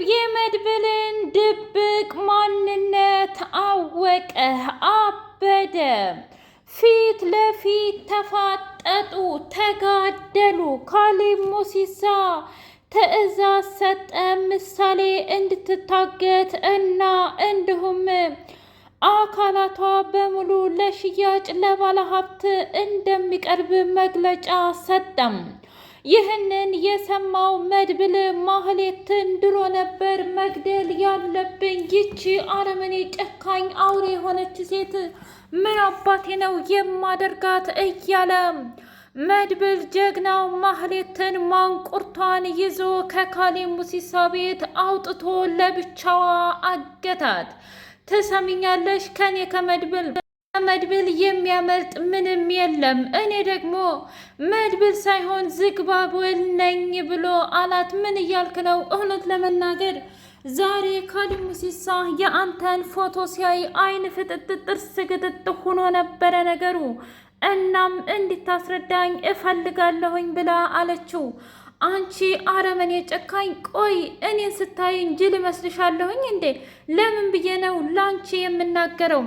የመድብልን ድብቅ ማንነት አወቀ። አበደ። ፊት ለፊት ተፋጠጡ፣ ተጋደሉ። ካሌብ ሞሲሳ ትዕዛዝ ሰጠ ምሳሌ እንድትታገት እና እንዲሁም አካላቷ በሙሉ ለሽያጭ ለባለ ሀብት እንደሚቀርብ መግለጫ ሰጠም። ይህንን የሰማው መድብል ማህሌትን ድሮ ነበር መግደል ያለብኝ፣ ይቺ አረመኔ ጨካኝ አውሬ የሆነች ሴት ምን አባቴ ነው የማደርጋት እያለ መድብል ጀግናው ማህሌትን ማንቁርቷን ይዞ ከካሌብ ሙሲሳ ቤት አውጥቶ ለብቻዋ አገታት። ትሰሚኛለሽ? ከኔ ከመድብል የሚያመልጥ ምንም የለም። እኔ ደግሞ መድብል ሳይሆን ዝግባብል ነኝ ብሎ አላት። ምን እያልክ ነው? እውነት ለመናገር ዛሬ ካሌብ ሙሲሳ የአንተን ፎቶ ሲያይ አይን ፍጥጥ ጥርስ ግጥጥ ሆኖ ነበረ ነገሩ። እናም እንድታስረዳኝ እፈልጋለሁኝ ብላ አለችው። አንቺ አረመኔ ጨካኝ! ቆይ እኔን ስታይኝ ጅል እመስልሻለሁኝ እንዴ? ለምን ብዬ ነው ላንቺ የምናገረው?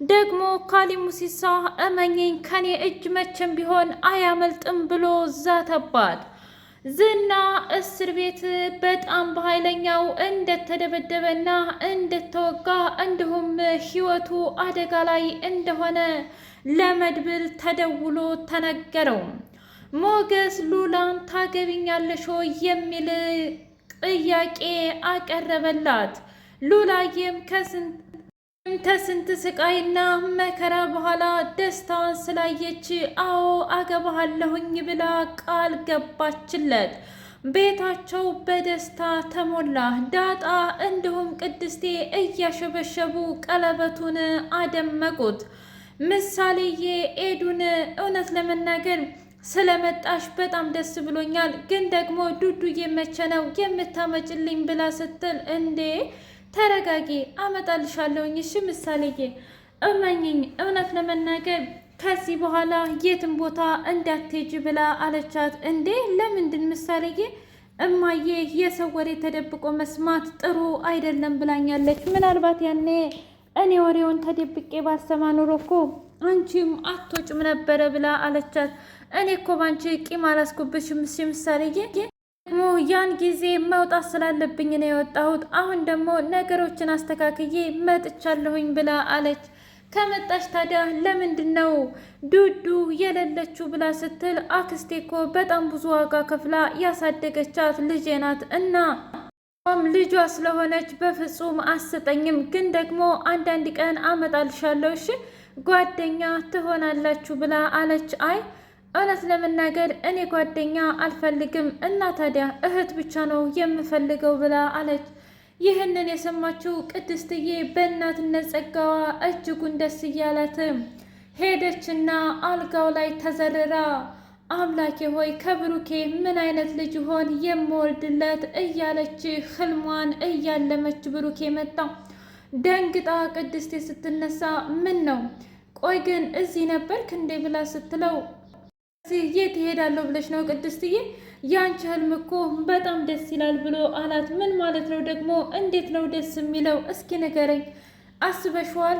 ደግሞ ካሌብ ሙሲሳ እመኚኝ ከኔ እጅ መቼም ቢሆን አያመልጥም ብሎ ዛተባት። ዝና እስር ቤት በጣም በኃይለኛው እንደተደበደበና እንደተወጋ እንዲሁም ሕይወቱ አደጋ ላይ እንደሆነ ለመድብል ተደውሎ ተነገረው። ሞገስ ሉላን ታገቢኛለሽ የሚል ጥያቄ አቀረበላት። ሉላዬም ከስንት ስቃይና መከራ በኋላ ደስታዋን ስላየች አዎ አገባሃለሁኝ ብላ ቃል ገባችለት። ቤታቸው በደስታ ተሞላ። ዳጣ እንዲሁም ቅድስቴ እያሸበሸቡ ቀለበቱን አደመቁት። ምሳሌዬ ኤዱን እውነት ለመናገር ስለመጣሽ በጣም ደስ ብሎኛል፣ ግን ደግሞ ዱዱዬ መቼ ነው የምታመጭልኝ ብላ ስትል እንዴ ተረጋጊ፣ አመጣልሻለሁኝ። እሺ ምሳሌዬ እመኝኝ፣ እውነት ለመናገር ከዚህ በኋላ የትም ቦታ እንዳትሄጂ ብላ አለቻት። እንዴ ለምንድን ምሳሌዬ? እማዬ የሰው ወሬ ተደብቆ መስማት ጥሩ አይደለም ብላኛለች። ምናልባት ያኔ እኔ ወሬውን ተደብቄ ባሰማ ኑሮ እኮ አንቺም አትወጭም ነበረ ብላ አለቻት። እኔ እኮ ባንቺ ቂም አላስኩብሽም ምሳሌዬ፣ ደግሞ ያን ጊዜ መውጣት ስላለብኝ ነው የወጣሁት። አሁን ደግሞ ነገሮችን አስተካክዬ መጥቻለሁኝ ብላ አለች። ከመጣሽ ታዲያ ለምንድን ነው ዱዱ የሌለችው ብላ ስትል አክስቴ እኮ በጣም ብዙ ዋጋ ከፍላ ያሳደገቻት ልጄ ናት እና ልጇ ስለሆነች በፍጹም አሰጠኝም፣ ግን ደግሞ አንዳንድ ቀን አመጣልሻለሁ እሺ ጓደኛ ትሆናላችሁ ብላ አለች። አይ እውነት ለመናገር እኔ ጓደኛ አልፈልግም እና ታዲያ እህት ብቻ ነው የምፈልገው ብላ አለች። ይህንን የሰማችው ቅድስትዬ በእናትነት ጸጋዋ እጅጉን ደስ እያላት ሄደችና አልጋው ላይ ተዘርራ አምላኬ ሆይ ከብሩኬ ምን አይነት ልጅ ሆን የምወልድለት እያለች ህልሟን እያለመች ብሩኬ መጣ። ደንግጣ ቅድስቴ ስትነሳ ምን ነው ቆይ ግን እዚህ ነበርክ እንዴ ብላ ስትለው እዚህ የት እሄዳለሁ ብለሽ ነው ቅድስትዬ? ያንቺ ህልም እኮ በጣም ደስ ይላል ብሎ አላት። ምን ማለት ነው ደግሞ? እንዴት ነው ደስ የሚለው? እስኪ ንገረኝ። አስበሽዋል?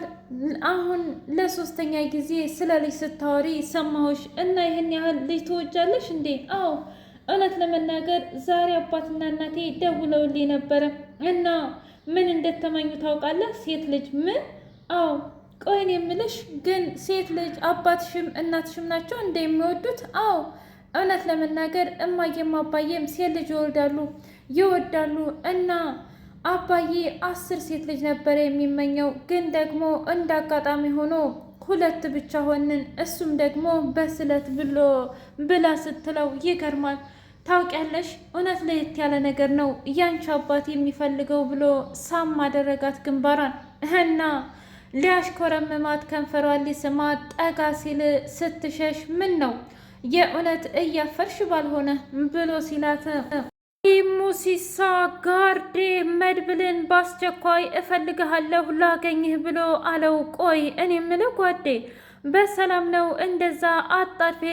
አሁን ለሶስተኛ ጊዜ ስለ ልጅ ስታወሪ ሰማሁሽ እና ይህን ያህል ልጅ ትወጃለሽ እንዴ? አዎ እውነት ለመናገር ዛሬ አባትና እናቴ ደውለውልኝ ነበረ እና ምን እንደተመኙ ታውቃለህ? ሴት ልጅ። ምን? አዎ ቆይን የምልሽ ግን ሴት ልጅ አባትሽም እናትሽም ናቸው እንደ የሚወዱት? አዎ እውነት ለመናገር እማዬም አባዬም ሴት ልጅ ይወዳሉ እና አባዬ 10 ሴት ልጅ ነበረ የሚመኘው፣ ግን ደግሞ እንደ አጋጣሚ ሆኖ 2 ብቻ ሆንን፣ እሱም ደግሞ በስለት ብላ ስትለው ይገርማል። ታውቂያለሽ እውነት ለየት ያለ ነገር ነው ያንቺ አባት የሚፈልገው ብሎ ሳም አደረጋት ግንባሯን እና ሊያሽኮረምማት ከንፈሯን ሊስማት ጠጋ ሲል ስትሸሽ ምን ነው የእውነት እያፈርሽ ባልሆነ ብሎ ሲላት ሙሲሳ ጋርዴ መድብልን በአስቸኳይ እፈልግሃለሁ ላገኝህ ብሎ አለው። ቆይ እኔ የምልህ ጓዴ በሰላም ነው እንደዛ አጣድፌ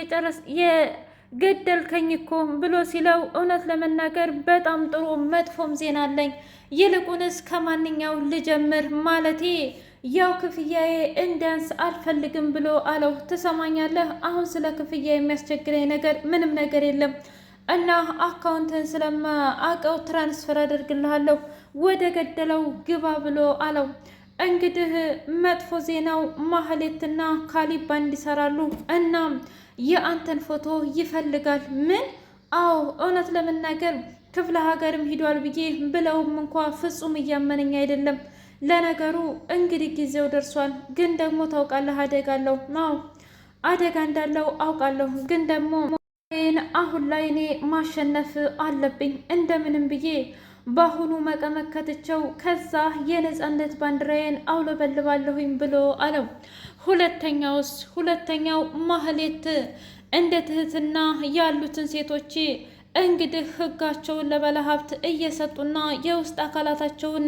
ገደልከኝ እኮ ብሎ ሲለው እውነት ለመናገር በጣም ጥሩ መጥፎም ዜና አለኝ። ይልቁንስ ከማንኛው ልጀምር? ማለቴ ያው ክፍያዬ እንዲያንስ አልፈልግም ብሎ አለው። ትሰማኛለህ? አሁን ስለ ክፍያ የሚያስቸግረኝ ነገር ምንም ነገር የለም እና አካውንትን ስለማውቀው ትራንስፈር አደርግልሃለሁ፣ ወደ ገደለው ግባ ብሎ አለው። እንግዲህ መጥፎ ዜናው ማህሌትና ካሊብ ባንድ ይሰራሉ እና የአንተን ፎቶ ይፈልጋል። ምን? አዎ እውነት ለመናገር ክፍለ ሀገርም ሂዷል ብዬ ብለውም እንኳ ፍጹም እያመነኝ አይደለም። ለነገሩ እንግዲህ ጊዜው ደርሷል። ግን ደግሞ ታውቃለህ አደጋ አለው። አዎ አደጋ እንዳለው አውቃለሁ። ግን ደግሞ አሁን ላይ እኔ ማሸነፍ አለብኝ እንደምንም ብዬ በአሁኑ መቀመከትቸው ከዛ የነጻነት ባንዲራዬን አውለበልባለሁኝ ብሎ አለው። ሁለተኛው ማህሌት እንደ ትህትና ያሉትን ሴቶች እንግዲህ ህጋቸውን ለባለሀብት እየሰጡና የውስጥ አካላታቸውን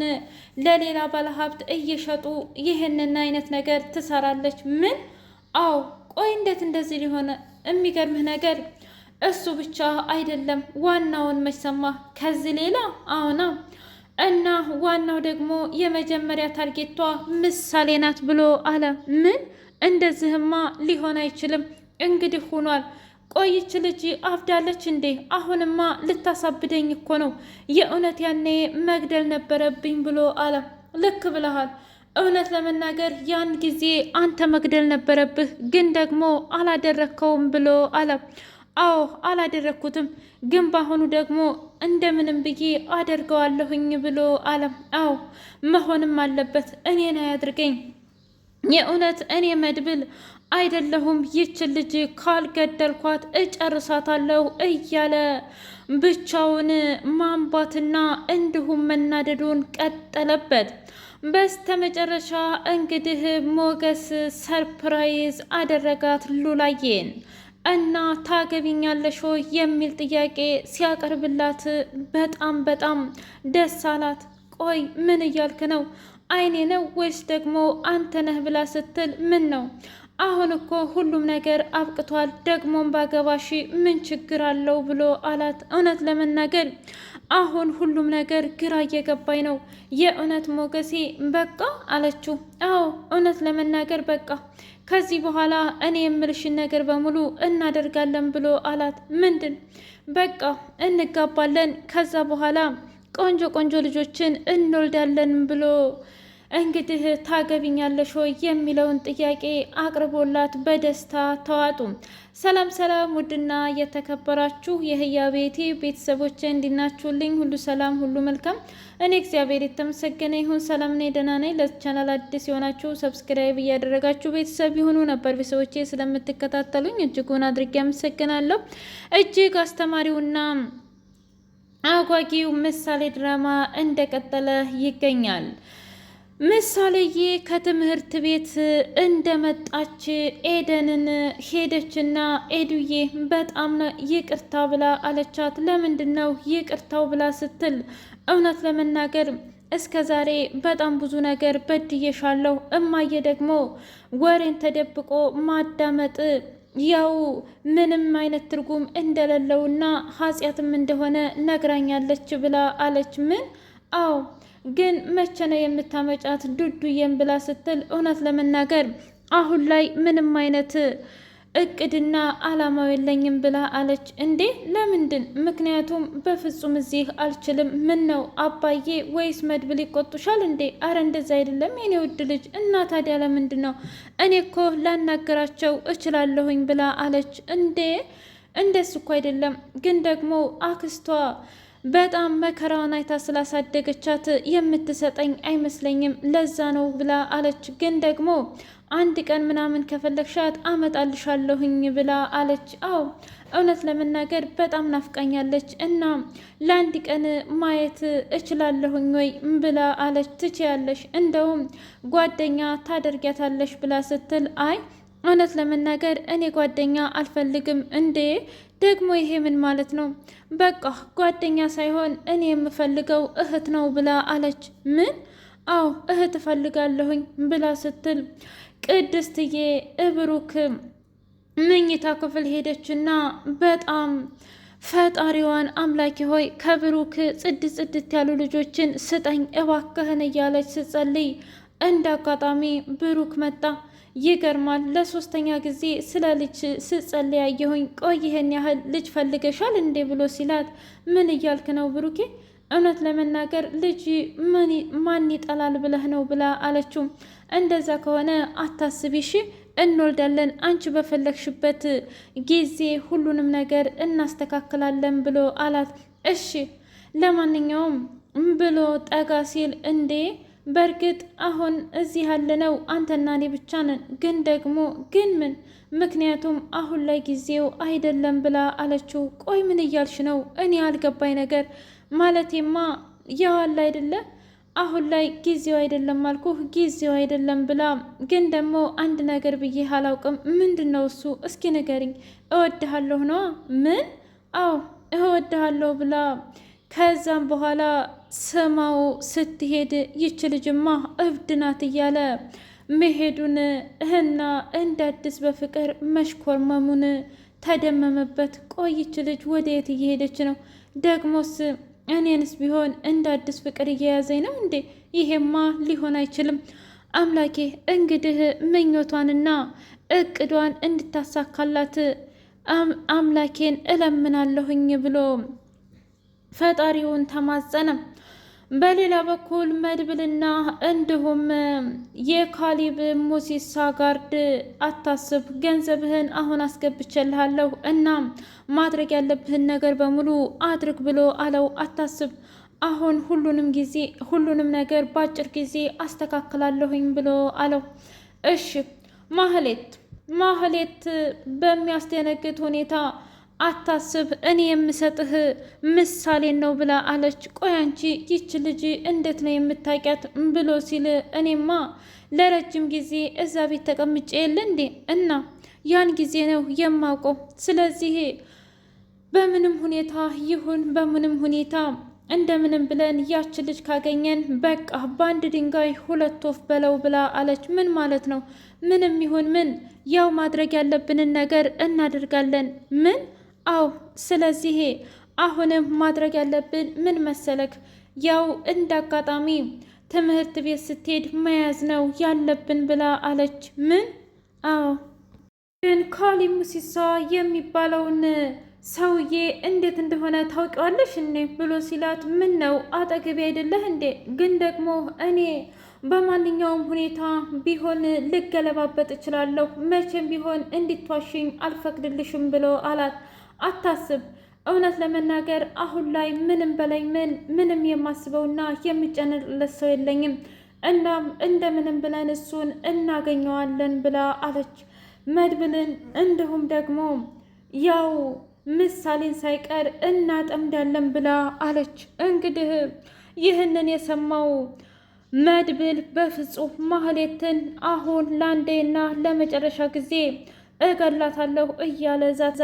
ለሌላ ባለሀብት እየሸጡ ይህንን አይነት ነገር ትሰራለች። ምን? አዎ ቆይ እንዴት እንደዚህ ሊሆን? የሚገርምህ ነገር እሱ ብቻ አይደለም፣ ዋናውን መሰማ ከዚህ ሌላ አሁና እና ዋናው ደግሞ የመጀመሪያ ታርጌቷ ምሳሌ ናት ብሎ አለ። ምን? እንደዚህማ ሊሆን አይችልም። እንግዲህ ሆኗል። ቆይች ልጅ አብዳለች እንዴ? አሁንማ ልታሳብደኝ እኮ ነው። የእውነት ያኔ መግደል ነበረብኝ ብሎ አለ። ልክ ብለሃል። እውነት ለመናገር ያን ጊዜ አንተ መግደል ነበረብህ፣ ግን ደግሞ አላደረግከውም ብሎ አለ። አዎ አላደረግኩትም፣ ግን በአሁኑ ደግሞ እንደምንም ብዬ አደርገዋለሁኝ ብሎ አለ። አዎ መሆንም አለበት፣ እኔን አያድርገኝ። የእውነት እኔ መድብል አይደለሁም፣ ይችን ልጅ ካልገደልኳት እጨርሳታለሁ እያለ ብቻውን ማንባትና እንዲሁም መናደዱን ቀጠለበት። በስተመጨረሻ እንግዲህ ሞገስ ሰርፕራይዝ አደረጋት ሉላዬን እና ታገቢኛለሽ የሚል ጥያቄ ሲያቀርብላት በጣም ደስ አላት። ቆይ ምን እያልክ ነው? አይኔ ነው ወይስ ደግሞ አንተ ነህ ብላ ስትል ምን ነው አሁን እኮ ሁሉም ነገር አብቅቷል፣ ደግሞም ባገባሽ ምን ችግር አለው ብሎ አላት። እውነት ለመናገር አሁን ሁሉም ነገር ግራ እየገባኝ ነው። የእውነት ሞገሴ በቃ አለችው። አዎ እውነት ለመናገር በቃ ከዚህ በኋላ እኔ የምልሽን ነገር በሙሉ እናደርጋለን ብሎ አላት። ምንድን? በቃ እንጋባለን፣ ከዛ በኋላ ቆንጆ ቆንጆ ልጆችን እንወልዳለን ብሎ እንግዲህ ታገቢኛለሽ ወይ የሚለውን ጥያቄ አቅርቦላት በደስታ ተዋጡ። ሰላም ውድና የተከበራችሁ የህያ ቤቴ ቤተሰቦች እንዲናችሁልኝ ሁሉ ሰላም ሁሉ መልካም። እኔ እግዚአብሔር የተመሰገነ ይሁን ሰላም ነኝ፣ ደህና ነኝ። ለቻናል አዲስ የሆናችሁ ሰብስክራይብ እያደረጋችሁ ቤተሰብ ይሁኑ። ነበር ቤተሰቦቼ ስለምትከታተሉኝ እጅጉን አድርጌ አመሰግናለሁ። እጅግ አስተማሪውና አጓጊው ምሳሌ ድራማ እንደቀጠለ ይገኛል። ምሳሌዬ ከትምህርት ቤት እንደመጣች ኤደንን ሄደችና ኤዱዬ በጣም ይቅርታ ብላ አለቻት። ለምንድን ነው ይቅርታው ብላ ስትል እውነት ለመናገር እስከ ዛሬ በጣም ብዙ ነገር በድዬሻለሁ። እማዬ ደግሞ ወሬን ተደብቆ ማዳመጥ ያው ምንም አይነት ትርጉም እንደሌለውና ኃጢአትም እንደሆነ ነግራኛለች ብላ አለች። ምን? አዎ ግን መቼ ነው የምታመጫት ዱዱዬን ብላ ስትል እውነት ለመናገር አሁን ላይ ምንም አይነት እቅድና አላማው የለኝም ብላ አለች። እንዴ ለምንድን? ምክንያቱም በፍጹም እዚህ አልችልም። ምን ነው አባዬ ወይስ መድብል ይቆጡሻል እንዴ? አረ እንደዛ አይደለም የኔ ውድ ልጅ። እና ታዲያ ለምንድን ነው? እኔ እኮ ላናገራቸው እችላለሁኝ ብላ አለች። እንዴ እንደሱ እኮ አይደለም፣ ግን ደግሞ አክስቷ በጣም መከራዋን አይታ ስላሳደገቻት የምትሰጠኝ አይመስለኝም፣ ለዛ ነው ብላ አለች። ግን ደግሞ አንድ ቀን ምናምን ከፈለግሻት አመጣልሻለሁኝ ብላ አለች። አዎ እውነት ለመናገር በጣም ናፍቃኛለች እና ለአንድ ቀን ማየት እችላለሁኝ ወይ ብላ አለች። ትችያለሽ፣ እንደውም ጓደኛ ታደርጊያታለሽ ብላ ስትል አይ እውነት ለመናገር እኔ ጓደኛ አልፈልግም። እንዴ ደግሞ ይሄ ምን ማለት ነው? በቃ ጓደኛ ሳይሆን እኔ የምፈልገው እህት ነው ብላ አለች። ምን? አዎ እህት እፈልጋለሁኝ ብላ ስትል ቅድስትዬ ብሩክ መኝታ ክፍል ሄደችና በጣም ፈጣሪዋን አምላኪ ሆይ ከብሩክ ጽድት ያሉ ልጆችን ስጠኝ እባክህን እያለች ስትጸልይ እንደ አጋጣሚ ብሩክ መጣ። ይገርማል። ለሶስተኛ ጊዜ ስለ ልጅ ስትጸልይ ያየሁኝ። ቆይ ይህን ያህል ልጅ ፈልገሻል እንዴ ብሎ ሲላት ምን እያልክ ነው ብሩኬ? እውነት ለመናገር ልጅ ማን ይጠላል ብለህ ነው ብላ አለችው። እንደዛ ከሆነ አታስቢሽ እንወልዳለን፣ አንቺ በፈለግሽበት ጊዜ ሁሉንም ነገር እናስተካክላለን ብሎ አላት። እሺ ለማንኛውም ብሎ ጠጋ ሲል እንዴ በእርግጥ አሁን እዚህ ያለነው አንተና እኔ ብቻ ነን፣ ግን ምን ምክንያቱም አሁን ላይ ጊዜው አይደለም ብላ አለችው። ቆይ ምን እያልሽ ነው? እኔ አልገባኝ ነገር ማለቴማ ያዋላ አይደለ አሁን ላይ ጊዜው አይደለም አልኩህ፣ ጊዜው አይደለም ብላ ግን ደግሞ አንድ ነገር ብዬ አላውቅም። ምንድን ነው እሱ? እስኪ ንገሪኝ። እወድሃለሁ ነዋ። ምን? አዎ እወድሃለሁ ብላ ከዛም በኋላ ስማው ስትሄድ ይች ልጅማ እብድ ናት እያለ መሄዱን እና እንደ አዲስ በፍቅር መሽኮርመሙን ተደመመበት። ቆይች ልጅ ወደ የት እየሄደች ነው? ደግሞስ እኔንስ ቢሆን እንደ አዲስ ፍቅር እየያዘኝ ነው እንዴ? ይሄማ ሊሆን አይችልም። አምላኬ እንግዲህ ምኞቷንና እቅዷን እንድታሳካላት አምላኬን እለምናለሁኝ ብሎ ፈጣሪውን ተማጸነ። በሌላ በኩል መድብልና እንዲሁም የካሊብ ሙሲሳ ጋርድ አታስብ፣ ገንዘብህን አሁን አስገብቼልሃለሁ እና ማድረግ ያለብህን ነገር በሙሉ አድርግ ብሎ አለው። አታስብ፣ አሁን ሁሉንም ነገር በአጭር ጊዜ አስተካክላለሁኝ ብሎ አለው። እሺ ማህሌት በሚያስደነግጥ ሁኔታ አታስብ እኔ የምሰጥህ ምሳሌን ነው ብላ አለች። ቆይ አንቺ ይች ልጅ እንዴት ነው የምታውቂያት ብሎ ሲል እኔማ ለረጅም ጊዜ እዛ ቤት ተቀምጬ የለ እንዴ እና ያን ጊዜ ነው የማውቀው። ስለዚህ በምንም ሁኔታ ይሁን በምንም ሁኔታ እንደምንም ብለን ያች ልጅ ካገኘን በቃ በአንድ ድንጋይ ሁለት ወፍ በለው ብላ አለች። ምን ማለት ነው? ምንም ይሁን ምን ያው ማድረግ ያለብንን ነገር እናደርጋለን። ምን? አዎ ስለዚህ አሁንም ማድረግ ያለብን ምን መሰለክ? ያው እንደ አጋጣሚ ትምህርት ቤት ስትሄድ መያዝ ነው ያለብን ብላ አለች። ምን? አዎ ግን ካሊብ ሙሲሳ የሚባለውን ሰውዬ እንዴት እንደሆነ ታውቂዋለሽ እንዴ ብሎ ሲላት፣ ምን ነው አጠገቤ አይደለህ እንዴ? ግን ደግሞ እኔ በማንኛውም ሁኔታ ቢሆን ልገለባበጥ እችላለሁ፣ መቼም ቢሆን እንድትዋሽኝ አልፈቅድልሽም ብሎ አላት። አታስብ፣ እውነት ለመናገር አሁን ላይ ምንም በላይ ምንም የማስበውና የሚጨነቅለት ሰው የለኝም። እናም እንደምንም ብለን እሱን እናገኘዋለን ብላ አለች። መድብልን እንዲሁም ደግሞ ያው ምሳሌን ሳይቀር እናጠምዳለን ብላ አለች። እንግዲህ ይህንን የሰማው መድብል በፍጹም ማህሌትን አሁን ለአንዴና ለመጨረሻ ጊዜ እገላታለሁ እያለ ዛዛ